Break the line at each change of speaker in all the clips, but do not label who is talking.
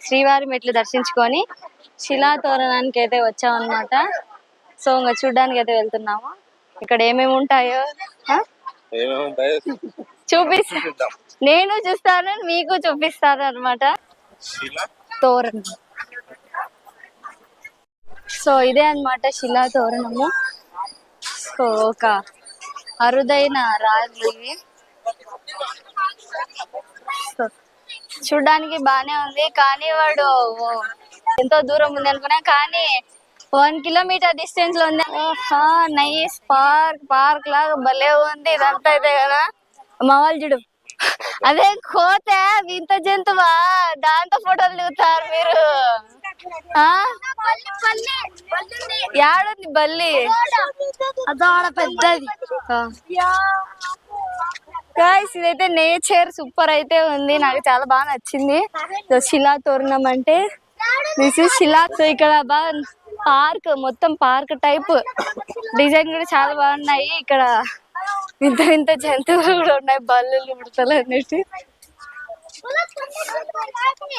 శ్రీవారి మెట్లు దర్శించుకొని శిలా తోరణానికి అయితే వచ్చామన్నమాట. సో ఇంకా చూడ్డానికి అయితే వెళ్తున్నాము. ఇక్కడ ఏమేమి ఉంటాయో చూపిస్తా, నేను చూస్తాను మీకు చూపిస్తాను అనమాట. తోరణం, సో ఇదే అనమాట శిలా తోరణము. సో ఒక అరుదైన రాళ్ళు ఇవి. చూడ్డానికి బానే ఉంది, కానీ వాడు ఎంతో దూరం ఉంది అనుకున్నా, కానీ 1 కిలోమీటర్ డిస్టెన్స్ లో ఉంది. నైస్ పార్క్ లాగా భలే ఉంది ఇదంతా అయితే కదా. మా వాళ్ళు చూడు, అదే కోత వింత జంతువా, దాంతో ఫోటోలు దిగుతారు మీరు. యాడుంది బల్లి? అదాడ పెద్దది. గైస్ ఇదైతే నేచర్ సూపర్ అయితే ఉంది, నాకు చాలా బాగా నచ్చింది. శిలా తోరణం అంటే దిస్ ఇస్ శిలా. సో ఇక్కడ బాగా పార్క్, మొత్తం పార్క్ టైప్ డిజైన్ కూడా చాలా బాగున్నాయి. ఇక్కడ వింత వింత జంతువులు కూడా ఉన్నాయి, బల్లులు ఉడతలు అన్నిటి.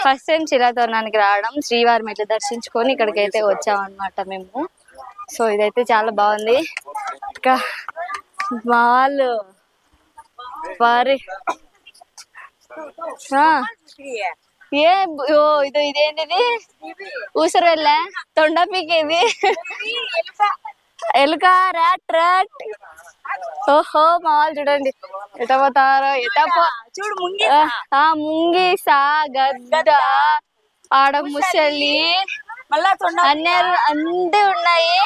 ఫస్ట్ టైం శిలా తోరణానికి రావడం, శ్రీవారి మెట్లు దర్శించుకొని ఇక్కడికి అయితే వచ్చామన్నమాట మేము. సో ఇదైతే చాలా బాగుంది. ఇంకా మా వాళ్ళు వారి ఇదేంటిది ఊసరెళ్ళ తొండ పీకేది ఎలుక, ర్యాట్. ఓహో మా వాళ్ళు చూడండి ఎట పోతారో. ముంగీసా, గద్ద, ఆడ ముసలి, అన్నేరు అన్నీ ఉన్నాయి.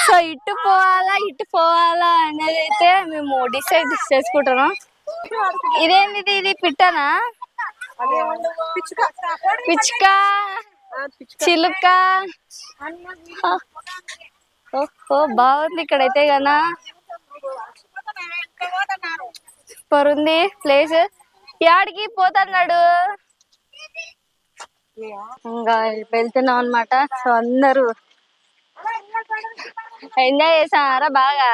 సో ఇటు పోవాలా అనేది అయితే మేము డిసైడ్ చేసుకుంటున్నాం. ఇదేంటిది? ఇది పిట్టనా? పిచ్చుక, చిలుక. ఓహో బాగుంది ఇక్కడైతే గనా, సూపర్ ఉంది ప్లేస్. యాడికి పోతున్నాడు? ఇంకా వెళ్తున్నాం అనమాట. సో అందరూ ఎంజాయ్ చేసారా బాగా?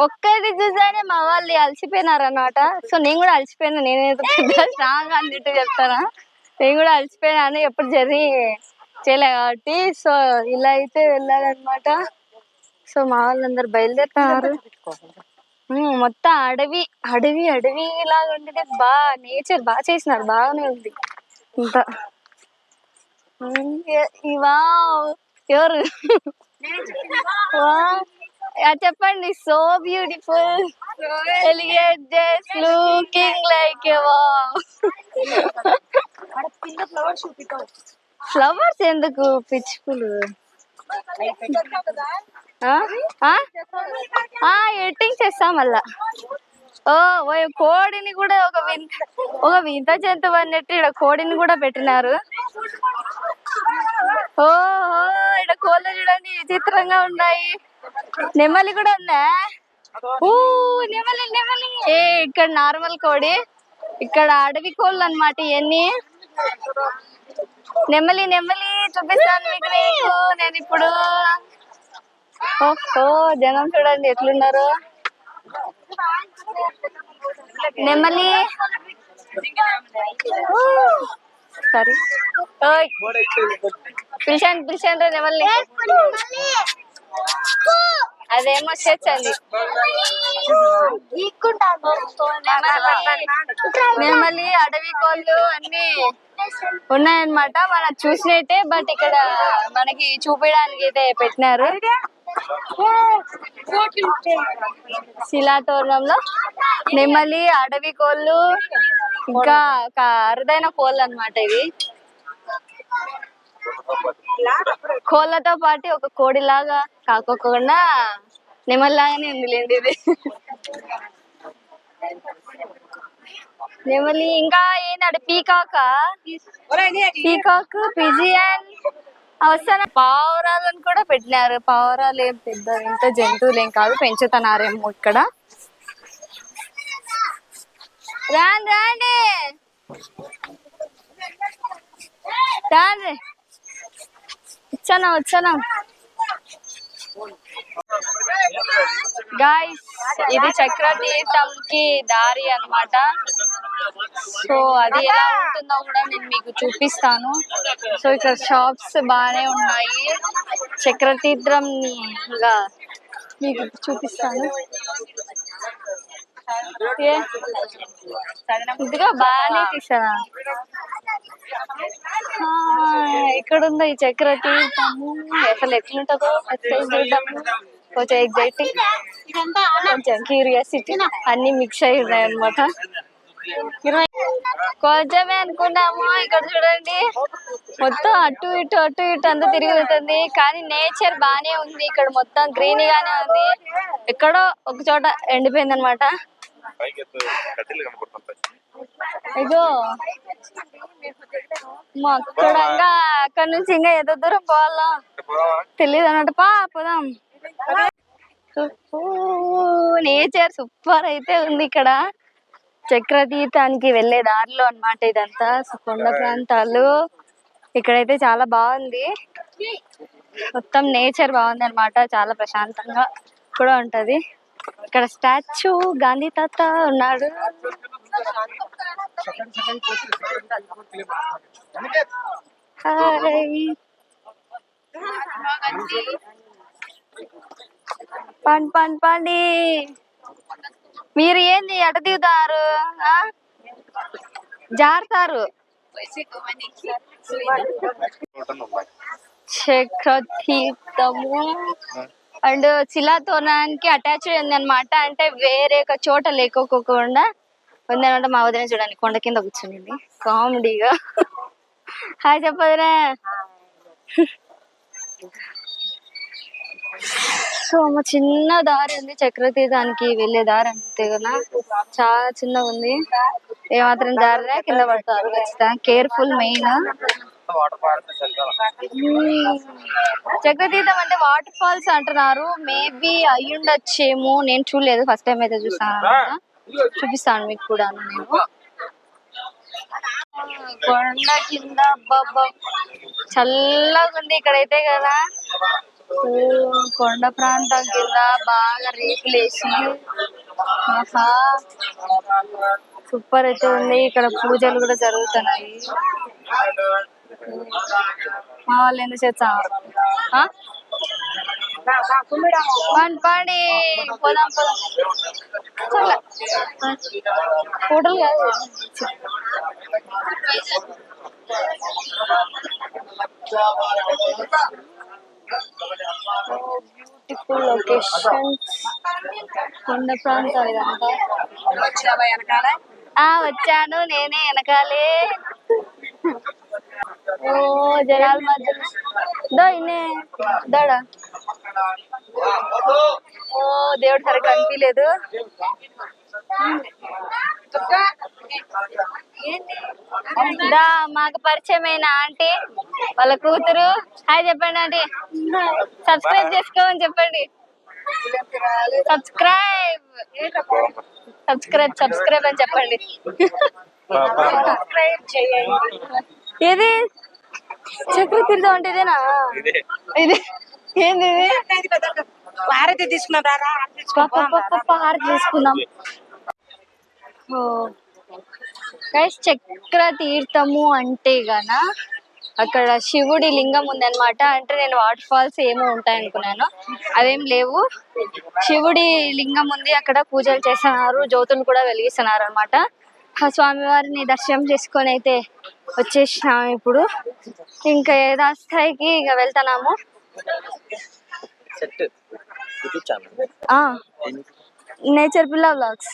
ఒక్కటి చూసానే మా వాళ్ళు అలసిపోయినారు అన్నమాట. సో నేను కూడా అలసిపోయినా, నేనేదో పెద్ద స్ట్రాంగ్ అన్నట్టు చెప్తానా, నేను కూడా అలసిపోయినాను ఎప్పుడు జర్నీ చేయలే కాబట్టి. సో ఇలా అయితే వెళ్ళాలన్నమాట. సో మా వాళ్ళందరూ బయలుదేరుతున్నారు. మొత్తం అడవి లాగా ఉండేది. బాగా నేచర్ బాగా చేసినారు, బాగానే ఉంది ఇంత. ఇవా ఎవరు చెప్పండి. So beautiful, ఎలిగేట్, looking like flowers ఎందుకు, పిచ్చి పూలు. ఎడిటింగ్ చేస్తాం మళ్ళా. కోడిని కూడా ఒక వింత జంతువు అన్నట్టు ఇక్కడ కోడిని కూడా పెట్టినారు. ఇక్కడ కోళ్ళు చూడండి విచిత్రంగా ఉన్నాయి. నెమలి కూడా ఉందా? నెమలి. ఇక్కడ నార్మల్ కోడి, ఇక్కడ అడవి కోళ్ళు అన్నమాట ఇవన్నీ. నెమలి చూపిస్తాను మీకు నేను ఇప్పుడు. ఓహో జనం చూడండి ఎట్లున్నారు. నెమలి సరే పిలిచండి నెమలి. అదేమో చేర్చండి. నెమలి, అడవి కోళ్ళు అన్ని ఉన్నాయన్నమాట. మనం చూసినట్టే, బట్ ఇక్కడ మనకి చూపించడానికి అయితే పెట్టినారు. శిలా తోరణంలో నెమలి, అడవి కోళ్ళు, ఇంకా ఒక అరుదైన కోళ్ళు అన్నమాట ఇవి. కోళ్ళతో పాటు ఒక కోడిలాగా కాకోకుండా నెమలిలాగానే ఉంది లేండి ఇది. నెమలి, ఇంకా ఏంటంటే పీకాక్, పిజియన్ వస్తాను. పావురాలను కూడా పెట్టినారు. పావురాలు ఏం పెద్ద ఇంత జంతువులు ఏం కాదు, పెంచుతున్నారేమో ఇక్కడ. రాండి వచ్చానా గాయ్స్, ఇది చక్రతీర్థంకి దారి అన్నమాట. సో అది ఎలా ఉంటుందో కూడా నేను మీకు చూపిస్తాను. సో ఇక్కడ షాప్స్ బాగానే ఉన్నాయి. చక్రతీర్థం ఇంకా మీకు చూపిస్తాను. ఇదిగా బాగానే తీసారా. ఇక్కడ ఉందా ఈ చక్రతీర్థము, అసలు ఎట్లుంటుందో చూద్దాము. కొంచెం ఎగ్జైటింగ్, కొంచెం క్యూరియాసిటీ అన్ని మిక్స్ అయి ఉన్నాయి అనమాట. కొంచెమే అనుకున్నాము. ఇక్కడ చూడండి మొత్తం అటు ఇటు అంతా తిరుగుతుంది. కానీ నేచర్ బానే ఉంది. ఇక్కడ మొత్తం గ్రీన్ గానే ఉంది. ఎక్కడో ఒక చోట ఎండిపోయింది అనమాట. ఇగో అక్కడ నుంచి ఇంకా ఏదో దూరం పోవాలా తెలియదు అన్నట్టు. పోదాం. నేచర్ సూపర్ అయితే ఉంది ఇక్కడ. చక్రతీర్థానికి వెళ్లే దారిలో అన్నమాట ఇదంతా. కొండ ప్రాంతాలు ఇక్కడైతే చాలా బాగుంది. మొత్తం నేచర్ బాగుంది అన్నమాట. చాలా ప్రశాంతంగా కూడా ఉంటది. ఇక్కడ స్టాచ్యూ గాంధీ తాత ఉన్నాడు. పండి మీరు ఏంది ఎట దిగుతారు, జారుతారు. చక్రతీర్థము అండ్ శిలాతోరణానికి అటాచ్ ఉంది అనమాట. అంటే వేరే ఒక చోట లేకోకుండా ఉంది అనమాట. మా వదిన చూడండి కొండ కింద కూర్చునింది కామెడీగా. హాయ్ చెప్పదురా. సో మా చిన్న దారి ఉంది చక్రతీర్థానికి వెళ్ళే దారి. అంతే కదా, చాలా చిన్నగా ఉంది. ఏమాత్రం జారినా కింద పడతారు ఖచ్చితంగా. కేర్ఫుల్ మెయిన్. చక్రతీర్థం అంటే వాటర్ ఫాల్స్ అంటున్నారు. మేబీ అయ్యుండొచ్చేమో, నేను చూడలేదు. ఫస్ట్ టైం అయితే చూస్తాను అనమాట. చూపిస్తాను మీకు కూడా. నేను కొండ కింద చల్లగా ఉంది ఇక్కడైతే కదా. కొండ ప్రాంతం కింద బాగా రేకులేసి సూపర్ అయితే ఉంది. ఇక్కడ పూజలు కూడా జరుగుతున్నాయి. మా వాళ్ళు ఎందుకు చేస్తారు పాడి. పోదాం ఫోటోలు కాదు. బ్యూటిఫుల్ లొకేషన్స్, కొండ ప్రాంతాలు ఇదంతా. వచ్చాను నేనే వెనకాలే. ఓ జనాల మధ్యలో ఇన్నే దాడా. ఓ దేవుడు సరిగ్గా కనిపించలేదు. మాకు పరిచయమైన ఆంటీ వాళ్ళ కూతురు. హాయ్ చెప్పండి ఆంటీ. సబ్స్క్రైబ్ చేసుకోమని చెప్పండి. సబ్స్క్రైబ్ అని చెప్పండి. ఇది చక్రతీర్థం అంటే ఇదేనా? ఇది ఏంది? హారతి తీసుకున్నాం. హారతి తీసుకుందాం. చక్రతీర్థము అంటే గన అక్కడ శివుడి లింగం ఉంది అనమాట. అంటే నేను వాటర్ ఫాల్స్ ఏమో ఉంటాయి అనుకున్నాను, అవేం లేవు. శివుడి లింగం ఉంది అక్కడ. పూజలు చేస్తున్నారు, జ్యోతులు కూడా వెలిగిస్తున్నారు అనమాట. ఆ స్వామివారిని దర్శనం చేసుకొని అయితే వచ్చేసినాము. ఇప్పుడు ఇంకా యథాస్థాయికి ఇంకా వెళ్తున్నాము. నేచర్ పిల్ల వ్లాగ్స్.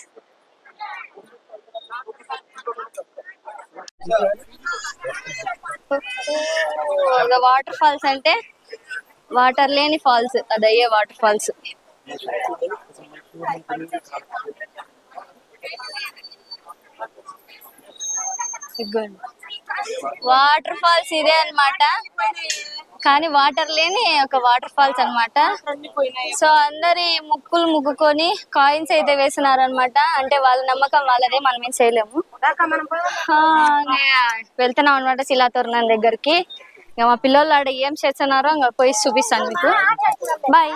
వాటర్ ఫాల్స్ అంటే వాటర్ లేని ఫాల్స్, అదయ్యే వాటర్ ఫాల్స్. వాటర్ ఫాల్స్ ఇదే అన్నమాట. కానీ వాటర్ లేని ఒక వాటర్ ఫాల్స్ అన్నమాట. సో అందరి ముక్కులు ముగ్గుకొని కాయిన్స్ అయితే వేసినారు అనమాట. అంటే వాళ్ళ నమ్మకం వాళ్ళదే, మనం ఏం చేయలేము. వెళ్తున్నాం అనమాట శిలాతోరణం దగ్గరికి. ఇక మా పిల్లలు ఆడ ఏం చేస్తున్నారో ఇంకా పోయి చూపిస్తాను మీకు. బాయ్.